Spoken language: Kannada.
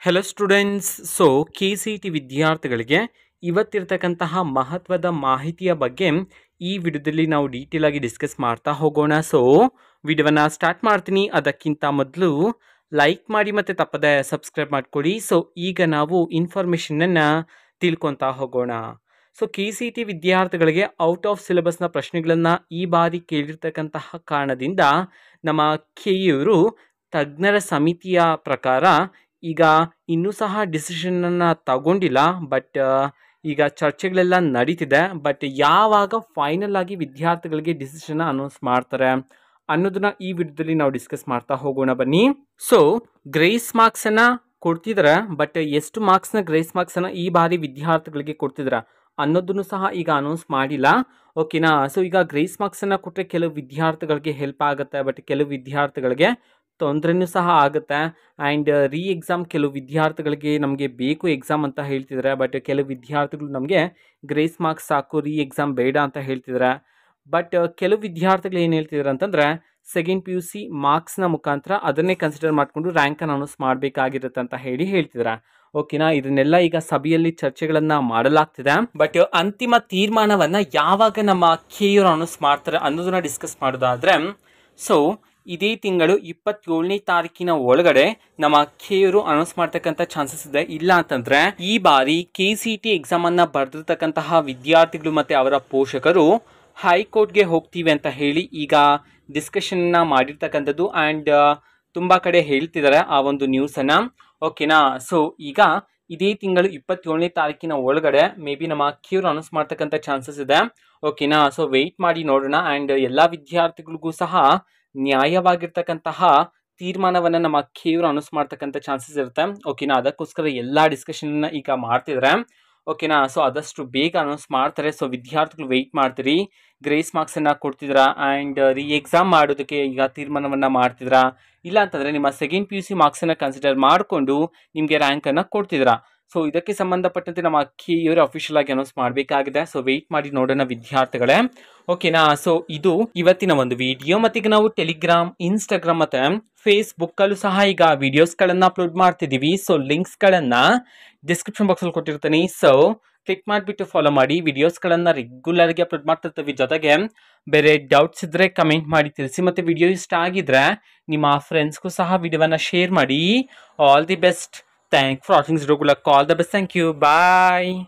Hello students. K C T ವಿದ್ಯಾರ್ಥಿಗಳಿಗೆ ಇವತ್ತಿರ್ತಕ್ಕಂತಹ ಮಹತ್ವದ ಮಾಹಿತಿಯ ಬಗ್ಗೆ ಈ ವಿಡಿಯೋದಲ್ಲಿ ನಾವು ಡೀಟೇಲ್ ಆಗಿ ಡಿಸ್ಕಸ್ ಮಾಡ್ತಾ ಹೋಗೋಣ. ವಿಡಿಯೋವನ್ನು ಸ್ಟಾರ್ಟ್ ಮಾಡ್ತೀನಿ. ಅದಕ್ಕಿಂತ ಮೊದಲು ಲೈಕ್ ಮಾಡಿ ಮತ್ತು ತಪ್ಪದೆ ಸಬ್ಸ್ಕ್ರೈಬ್ ಮಾಡ್ಕೊಳ್ಳಿ. ಈಗ ನಾವು ಇನ್ಫಾರ್ಮೇಷನನ್ನು ತಿಳ್ಕೊತಾ ಹೋಗೋಣ. ಕೆ ಸಿ ಟಿ ವಿದ್ಯಾರ್ಥಿಗಳಿಗೆ ಔಟ್ ಆಫ್ ಸಿಲೆಬಸ್ನ ಪ್ರಶ್ನೆಗಳನ್ನು ಈ ಬಾರಿ ಕೇಳಿರ್ತಕ್ಕಂತಹ ಕಾರಣದಿಂದ ನಮ್ಮ ಕೆಇವರು ತಜ್ಞರ ಸಮಿತಿಯ ಪ್ರಕಾರ ಈಗ ಇನ್ನೂ ಸಹ ಡಿಸಿಷನನ್ನು ತಗೊಂಡಿಲ್ಲ. ಬಟ್ ಈಗ ಚರ್ಚೆಗಳೆಲ್ಲ ನಡೀತಿದೆ. ಬಟ್ ಯಾವಾಗ ಫೈನಲ್ ಆಗಿ ವಿದ್ಯಾರ್ಥಿಗಳಿಗೆ ಡಿಸಿಷನ್ ಅನೌನ್ಸ್ ಮಾಡ್ತಾರೆ ಅನ್ನೋದನ್ನ ಈ ವಿಡಿಯೋದಲ್ಲಿ ನಾವು ಡಿಸ್ಕಸ್ ಮಾಡ್ತಾ ಹೋಗೋಣ ಬನ್ನಿ. ಗ್ರೇಸ್ ಮಾರ್ಕ್ಸನ್ನು ಕೊಡ್ತಿದ್ದಾರೆ. ಬಟ್ ಎಷ್ಟು ಮಾರ್ಕ್ಸ್ನ ಗ್ರೇಸ್ ಮಾರ್ಕ್ಸನ್ನು ಈ ಬಾರಿ ವಿದ್ಯಾರ್ಥಿಗಳಿಗೆ ಕೊಡ್ತಿದ್ದಾರೆ ಅನ್ನೋದನ್ನು ಸಹ ಈಗ ಅನೌನ್ಸ್ ಮಾಡಿಲ್ಲ. ಓಕೆನಾ. ಈಗ ಗ್ರೇಸ್ ಮಾರ್ಕ್ಸನ್ನು ಕೊಟ್ಟರೆ ಕೆಲವು ವಿದ್ಯಾರ್ಥಿಗಳಿಗೆ ಹೆಲ್ಪ್ ಆಗುತ್ತೆ. ಬಟ್ ಕೆಲವು ವಿದ್ಯಾರ್ಥಿಗಳಿಗೆ ತೊಂದರೆನೂ ಸಹ ಆಗುತ್ತೆ. ಆ್ಯಂಡ್ ರೀ ಎಕ್ಸಾಮ್ ಕೆಲವು ವಿದ್ಯಾರ್ಥಿಗಳಿಗೆ ನಮಗೆ ಬೇಕು ಎಕ್ಸಾಮ್ ಅಂತ ಹೇಳ್ತಿದ್ದಾರೆ. ಬಟ್ ಕೆಲವು ವಿದ್ಯಾರ್ಥಿಗಳು ನಮಗೆ ಗ್ರೇಸ್ ಮಾರ್ಕ್ಸ್ ಸಾಕು, ರೀ ಎಕ್ಸಾಮ್ ಬೇಡ ಅಂತ ಹೇಳ್ತಿದ್ದಾರೆ. ಬಟ್ ಕೆಲವು ವಿದ್ಯಾರ್ಥಿಗಳು ಏನು ಹೇಳ್ತಿದ್ದಾರೆ ಅಂತಂದರೆ ಸೆಕೆಂಡ್ ಪಿ ಯು ಸಿ ಮಾರ್ಕ್ಸ್ನ ಮುಖಾಂತರ ಅದನ್ನೇ ಕನ್ಸಿಡರ್ ಮಾಡಿಕೊಂಡು ರ್ಯಾಂಕನ್ನು ಅನೌನ್ಸ್ ಮಾಡಬೇಕಾಗಿರುತ್ತೆ ಅಂತ ಹೇಳ್ತಿದ್ದಾರೆ. ಓಕೆನಾ. ಇದನ್ನೆಲ್ಲ ಈಗ ಸಭೆಯಲ್ಲಿ ಚರ್ಚೆಗಳನ್ನು ಮಾಡಲಾಗ್ತಿದೆ. ಬಟ್ ಅಂತಿಮ ತೀರ್ಮಾನವನ್ನು ಯಾವಾಗ ನಮ್ಮ ಕೆಇವರು ಅನೌನ್ಸ್ ಮಾಡ್ತಾರೆ ಅನ್ನೋದನ್ನ ಡಿಸ್ಕಸ್ ಮಾಡೋದಾದರೆ ಇದೇ ತಿಂಗಳು 27ನೇ ತಾರೀಕಿನ ಒಳಗಡೆ ನಮ್ಮ ಕೆಇವರು ಅನೌನ್ಸ್ ಮಾಡ್ತಕ್ಕಂಥ ಚಾನ್ಸಸ್ ಇದೆ. ಇಲ್ಲ ಅಂತಂದ್ರೆ ಈ ಬಾರಿ KCET ಎಕ್ಸಾಮನ್ನು ಬರೆದಿರ್ತಕ್ಕಂತಹ ವಿದ್ಯಾರ್ಥಿಗಳು ಮತ್ತು ಅವರ ಪೋಷಕರು ಹೈಕೋರ್ಟ್ಗೆ ಹೋಗ್ತೀವಿ ಅಂತ ಹೇಳಿ ಈಗ ಡಿಸ್ಕಷನ್ನ ಮಾಡಿರ್ತಕ್ಕಂಥದ್ದು. ಆ್ಯಂಡ್ ತುಂಬ ಕಡೆ ಹೇಳ್ತಿದ್ದಾರೆ ಆ ಒಂದು ನ್ಯೂಸನ್ನು. ಓಕೆನಾ. ಈಗ ಇದೇ ತಿಂಗಳು 27ನೇ ತಾರೀಕಿನ ಒಳಗಡೆ ಮೇ ಬಿ ನಮ್ಮ ಕೆಇವರು ಅನೌನ್ಸ್ ಮಾಡ್ತಕ್ಕಂಥ ಚಾನ್ಸಸ್ ಇದೆ. ಓಕೆನಾ. ವೆಯ್ಟ್ ಮಾಡಿ ನೋಡೋಣ. ಆ್ಯಂಡ್ ಎಲ್ಲ ವಿದ್ಯಾರ್ಥಿಗಳಿಗೂ ಸಹ ನ್ಯಾಯವಾಗಿರ್ತಕ್ಕಂತಹ ತೀರ್ಮಾನವನ್ನು ನಮ್ಮ ಕೆಇವರು ಅನೌನ್ಸ್ ಮಾಡ್ತಕ್ಕಂಥ ಚಾನ್ಸಸ್ ಇರುತ್ತೆ. ಓಕೆನಾ. ಅದಕ್ಕೋಸ್ಕರ ಎಲ್ಲ ಡಿಸ್ಕಷನ್ನ ಈಗ ಮಾಡ್ತಿದ್ದಾರೆ. ಓಕೆನಾ. ಆದಷ್ಟು ಬೇಗ ಅನೌನ್ಸ್ ಮಾಡ್ತಾರೆ. ವಿದ್ಯಾರ್ಥಿಗಳು ವೆಯ್ಟ್ ಮಾಡ್ತೀರಿ. ಗ್ರೇಸ್ ಮಾರ್ಕ್ಸನ್ನು ಕೊಡ್ತಿದ್ರಾ ಆ್ಯಂಡ್ ರೀ ಎಕ್ಸಾಮ್ ಮಾಡೋದಕ್ಕೆ ಈಗ ತೀರ್ಮಾನವನ್ನು ಮಾಡ್ತಿದ್ರಾ, ಇಲ್ಲ ಅಂತಂದರೆ ನಿಮ್ಮ ಸೆಕೆಂಡ್ ಪಿ ಯು ಸಿ ಮಾರ್ಕ್ಸನ್ನು ಕನ್ಸಿಡರ್ ಮಾಡಿಕೊಂಡು ನಿಮಗೆ ರ್ಯಾಂಕನ್ನು ಕೊಡ್ತಿದ್ರಾ. ಇದಕ್ಕೆ ಸಂಬಂಧಪಟ್ಟಂತೆ ನಮ್ಮ ಕೆಇವರು ಅಫಿಷಿಯಲ್ ಆಗಿ ಅನೌನ್ಸ್ ಮಾಡಬೇಕಾಗಿದೆ. ವೆಯ್ಟ್ ಮಾಡಿ ನೋಡೋಣ ವಿದ್ಯಾರ್ಥಿಗಳೇ. ಓಕೆನಾ. ಇದು ಇವತ್ತಿನ ಒಂದು ವಿಡಿಯೋ. ಮತ್ತು ಈಗ ನಾವು ಟೆಲಿಗ್ರಾಮ್, ಇನ್ಸ್ಟಾಗ್ರಾಮ್ ಮತ್ತು ಫೇಸ್ಬುಕ್ಕಲ್ಲೂ ಸಹ ಈಗ ವಿಡಿಯೋಸ್ಗಳನ್ನು ಅಪ್ಲೋಡ್ ಮಾಡ್ತಿದ್ದೀವಿ. ಲಿಂಕ್ಸ್ಗಳನ್ನು ಡಿಸ್ಕ್ರಿಪ್ಷನ್ ಬಾಕ್ಸಲ್ಲಿ ಕೊಟ್ಟಿರ್ತೀನಿ. ಕ್ಲಿಕ್ ಮಾಡಿಬಿಟ್ಟು ಫಾಲೋ ಮಾಡಿ. ವಿಡಿಯೋಸ್ಗಳನ್ನು ರೆಗ್ಯುಲರ್ಗೆ ಅಪ್ಲೋಡ್ ಮಾಡ್ತಿರ್ತೀವಿ. ಜೊತೆಗೆ ಬೇರೆ ಡೌಟ್ಸ್ ಇದ್ದರೆ ಕಮೆಂಟ್ ಮಾಡಿ ತಿಳಿಸಿ. ಮತ್ತು ವಿಡಿಯೋ ಇಷ್ಟ ಆಗಿದ್ರೆ ನಿಮ್ಮ ಫ್ರೆಂಡ್ಸ್ಗೂ ಸಹ ವಿಡಿಯೋವನ್ನು ಶೇರ್ ಮಾಡಿ. All the best. Thank for watching. All the best. Thank you. Bye.